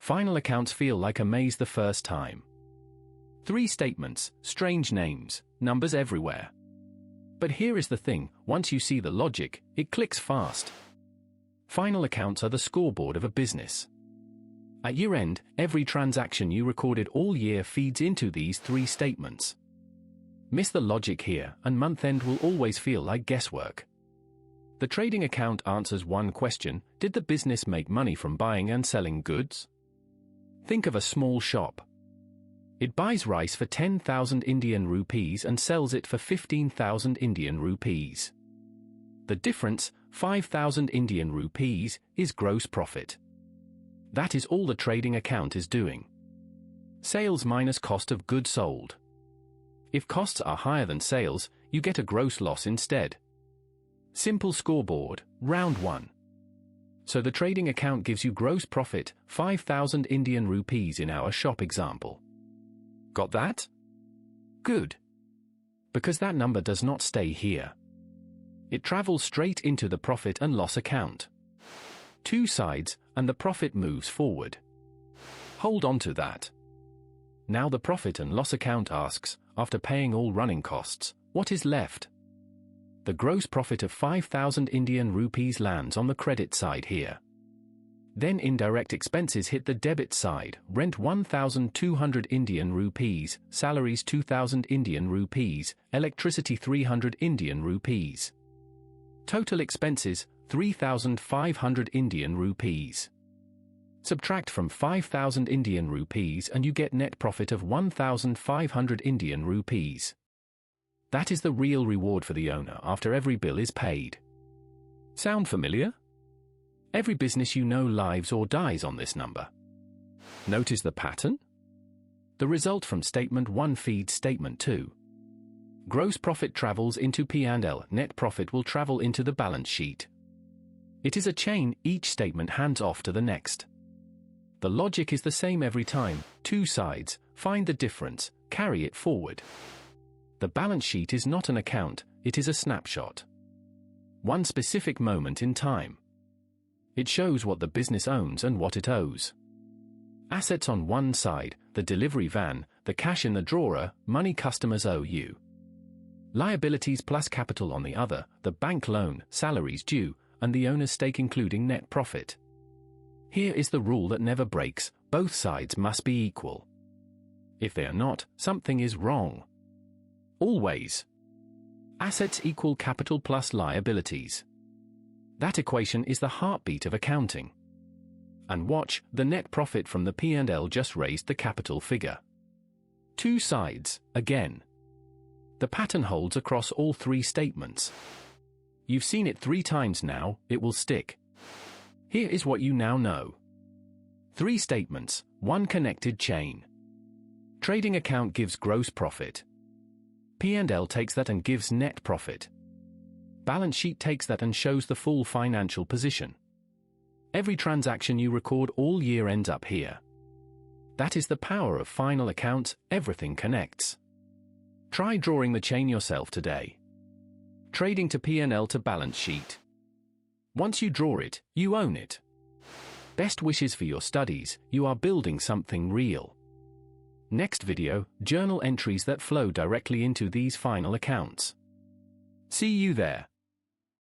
Final accounts feel like a maze the first time. 3 statements, strange names, numbers everywhere. But here is the thing, once you see the logic, it clicks fast. Final accounts are the scoreboard of a business. At year end, every transaction you recorded all year feeds into these 3 statements. Miss the logic here, and month end will always feel like guesswork. The trading account answers one question: did the business make money from buying and selling goods? Think of a small shop. It buys rice for 10,000 Indian rupees and sells it for 15,000 Indian rupees. The difference, 5,000 Indian rupees, is gross profit. That is all the trading account is doing. Sales minus cost of goods sold. If costs are higher than sales, you get a gross loss instead. Simple scoreboard, round 1. So the trading account gives you gross profit, 5,000 Indian rupees in our shop example. Got that? Good. Because that number does not stay here. It travels straight into the profit and loss account. 2 sides, and the profit moves forward. Hold on to that. Now the profit and loss account asks, after paying all running costs, what is left? The gross profit of 5,000 Indian rupees lands on the credit side here. Then indirect expenses hit the debit side, rent 1,200 Indian rupees, salaries 2,000 Indian rupees, electricity 300 Indian rupees. Total expenses, 3,500 Indian rupees. Subtract from 5,000 Indian rupees and you get net profit of 1,500 Indian rupees. That is the real reward for the owner after every bill is paid. Sound familiar? Every business you know lives or dies on this number. Notice the pattern? The result from statement 1 feeds statement 2. Gross profit travels into P&L, net profit will travel into the balance sheet. It is a chain, each statement hands off to the next. The logic is the same every time, 2 sides, find the difference, carry it forward. The balance sheet is not an account, it is a snapshot. One specific moment in time. It shows what the business owns and what it owes. Assets on one side, the delivery van, the cash in the drawer, money customers owe you. Liabilities plus capital on the other, the bank loan, salaries due, and the owner's stake including net profit. Here is the rule that never breaks, both sides must be equal. If they are not, something is wrong. Always. Assets equal capital plus liabilities. That equation is the heartbeat of accounting. And watch, the net profit from the P&L just raised the capital figure. 2 sides, again. The pattern holds across all 3 statements. You've seen it 3 times now, it will stick. Here is what you now know. 3 statements, 1 connected chain. Trading account gives gross profit. P&L takes that and gives net profit. Balance sheet takes that and shows the full financial position. Every transaction you record all year ends up here. That is the power of final accounts, everything connects. Try drawing the chain yourself today. Trading to P&L to balance sheet. Once you draw it, you own it. Best wishes for your studies, you are building something real. Next video, journal entries that flow directly into these final accounts. See you there.